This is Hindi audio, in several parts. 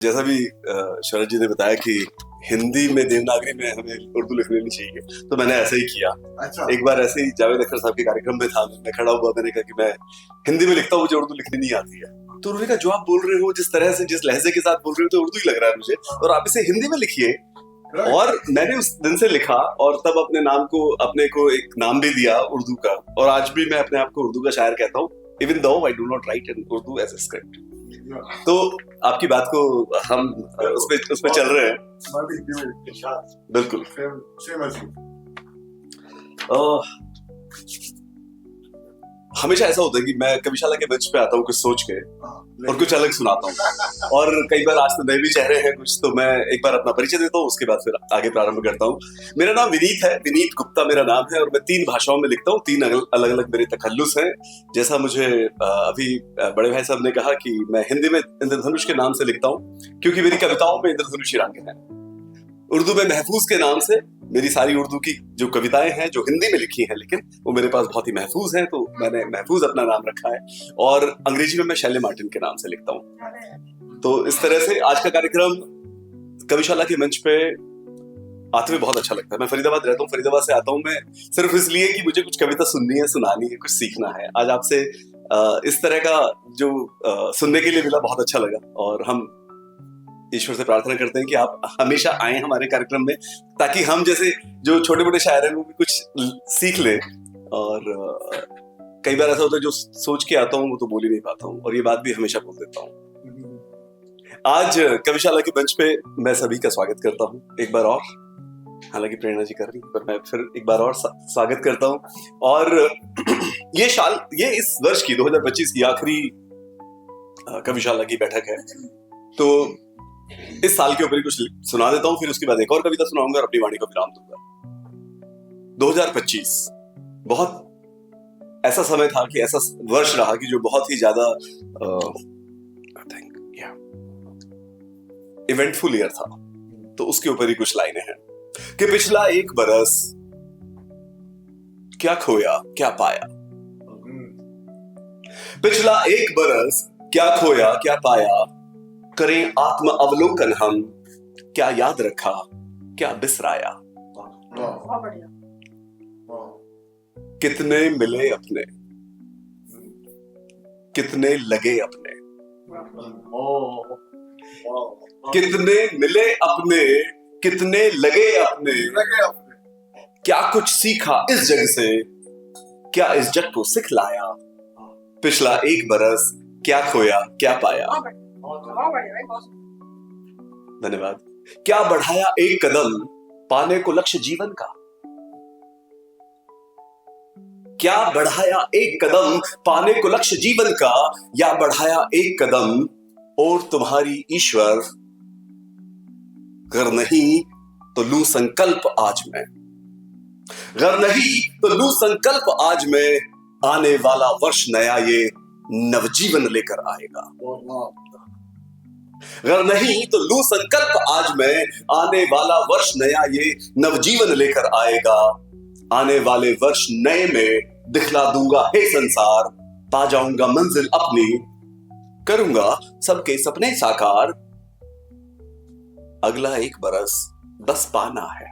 जैसा भी शरद जी ने बताया कि हिंदी में देवनागरी में हमें उर्दू लिख लेनी चाहिए, तो मैंने ऐसा ही किया। अच्छा। एक बार ऐसे ही जावेद अख्तर साहब के कार्यक्रम में था, मैं खड़ा हुआ, मैंने कहा कि मैं हिंदी में लिखता हूँ, मुझे उर्दू लिखनी नहीं आती है। तो उन्होंने कहा जो आप बोल रहे हो, जिस तरह से, जिस लहजे के साथ बोल रहे हो, तो उर्दू ही लग रहा है मुझे, और आप इसे हिंदी में लिखिए। और मैंने उस दिन से लिखा और तब अपने को एक नाम भी दिया उर्दू का, और आज भी मैं अपने आप को उर्दू का शायर कहता हूँ, even though I do not write in Urdu as a script. तो आपकी बात को हम उस पे चल रहे हैं। बिल्कुल। हमेशा ऐसा होता है कि मैं कविशाला के मंच पे आता हूँ कुछ सोच के और कुछ अलग सुनाता हूँ, और कई बार आज तो नए भी चेहरे हैं कुछ, तो मैं एक बार अपना परिचय देता हूँ, उसके बाद फिर आगे प्रारंभ करता हूँ। मेरा नाम विनीत है, विनीत गुप्ता मेरा नाम है, और मैं 3 भाषाओं में लिखता हूँ, 3 अलग अलग मेरे तखल्लुस हैं। जैसा मुझे अभी बड़े भाई साहब ने कहा कि मैं हिंदी में इंद्रधनुष के नाम से लिखता हूँ, क्योंकि मेरी कविताओं में इंद्रधनुष ही रंग है। उर्दू में महफूज के नाम से मेरी सारी उर्दू की जो कविताएं हैं, जो हिंदी में लिखी हैं, लेकिन वो मेरे पास बहुत ही महफूज हैं, तो मैंने महफूज अपना नाम रखा है। और अंग्रेजी में मैं शैले मार्टिन के नाम से लिखता हूँ। तो इस तरह से आज का कार्यक्रम कविशाला के मंच पे आते हुए बहुत अच्छा लगता है। मैं फरीदाबाद रहता हूँ, फरीदाबाद से आता हूँ मैं सिर्फ इसलिए कि मुझे कुछ कविता सुननी है, सुनानी है, कुछ सीखना है। आज आपसे इस तरह का जो सुनने के लिए मिला, बहुत अच्छा लगा, और हम ईश्वर से प्रार्थना करते हैं कि आप हमेशा आए हमारे कार्यक्रम में, ताकि हम जैसे जो छोटे मोटे शायर हैं वो भी कुछ सीख ले। और कई बार ऐसा होता है जो सोच के आता हूँ वो तो बोल ही नहीं पाता हूँ, और ये बात भी हमेशा बोल देता हूँ। आज कविशाला के मंच पे मैं सभी का स्वागत करता हूँ एक बार और, हालांकि प्रेरणा जी कर रही है, पर मैं फिर एक बार और स्वागत करता हूँ। और ये इस वर्ष की 2025 की आखिरी कविशाला की बैठक है, तो इस साल के ऊपर ही कुछ सुना देता हूँ, फिर उसके बाद एक और कविता सुनाऊंगा और अपनी वाणी को विराम दूंगा। 2025 बहुत ऐसा समय था कि ऐसा वर्ष रहा कि जो बहुत ही ज्यादा इवेंटफुल ईयर था। तो उसके ऊपर ही कुछ लाइनें हैं कि पिछला 1 बरस क्या खोया क्या पाया, पिछला 1 बरस क्या खोया क्या पाया, करें आत्म अवलोकन हम, क्या याद रखा क्या बिसराया। कितने मिले अपने, कितने लगे अपने, कितने मिले अपने, कितने लगे अपने, क्या कुछ सीखा इस जग से, क्या इस जग को सिखलाया। पिछला 1 बरस क्या खोया क्या पाया। धन्यवाद। क्या बढ़ाया 1 कदम, पाने को लक्ष्य जीवन का, क्या बढ़ाया 1 कदम, पाने को लक्ष्य जीवन का, या बढ़ाया 1 कदम और तुम्हारी ईश्वर, गर नहीं तो लूं संकल्प आज मैं, गर नहीं तो लूं संकल्प आज मैं, आने वाला वर्ष नया ये नवजीवन लेकर आएगा। अगर नहीं तो लूं संकल्प आज मैं, आने वाला वर्ष नया ये नवजीवन लेकर आएगा। आने वाले वर्ष नए में दिखला दूंगा हे संसार, पा जाऊंगा मंजिल अपनी, करूंगा सबके सपने साकार। अगला 1 बरस बस पाना है।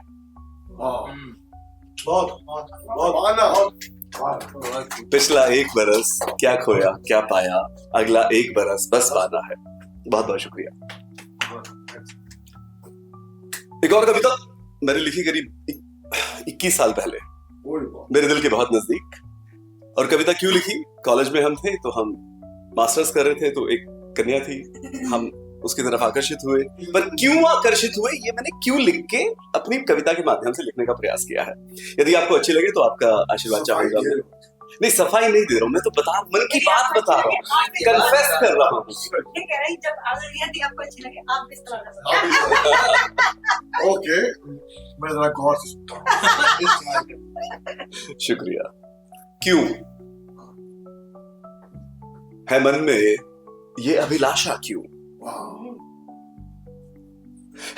पिछला 1 बरस क्या खोया क्या पाया, अगला 1 बरस बस पाना है। बहुत बहुत शुक्रिया। एक और कविता मैंने लिखी करीब 21 साल पहले, मेरे दिल के बहुत नजदीक। और कविता क्यों लिखी, कॉलेज में हम थे, तो हम मास्टर्स कर रहे थे, तो एक कन्या थी, हम उसकी तरफ आकर्षित हुए। पर क्यों आकर्षित हुए, ये मैंने क्यों लिख के अपनी कविता के माध्यम से लिखने का प्रयास किया है। यदि आपको अच्छी लगे तो आपका आशीर्वाद चाहूंगा। नहीं, सफाई नहीं दे रहा हूँ, मैं तो बता, मन की बात बता रहा हूँ, कन्फेस कर रहा हूँ। ये कह रही जब अगर यदि आपको अच्छी लगे आप इस तरह कर ओके, मैं जरा गौर से शुक्रिया। क्यों है मन में ये अभिलाषा, क्यों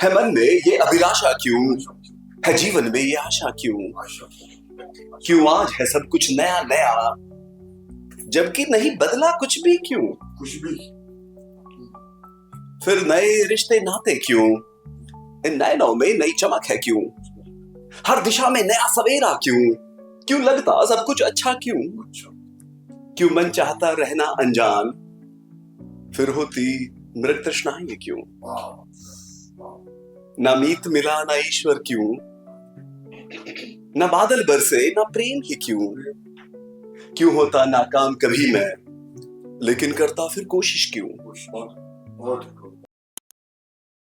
है मन में ये अभिलाषा, क्यों है जीवन में ये आशा, क्यों आज है सब कुछ नया नया, जबकि नहीं बदला कुछ भी, क्यों फिर नए रिश्ते नाते क्यों? इन नैनों में नई चमक है क्यों? हर दिशा में नया सवेरा क्यों? क्यों लगता सब कुछ अच्छा क्यों? क्यों मन चाहता रहना अनजान, फिर होती मृग तृष्णाएं क्यों? ना मीत मिला ना ईश्वर क्यों, ना बादल बरसे ना प्रेम ही क्यों? क्यों होता नाकाम कभी मैं, लेकिन करता फिर कोशिश क्यों? बहुत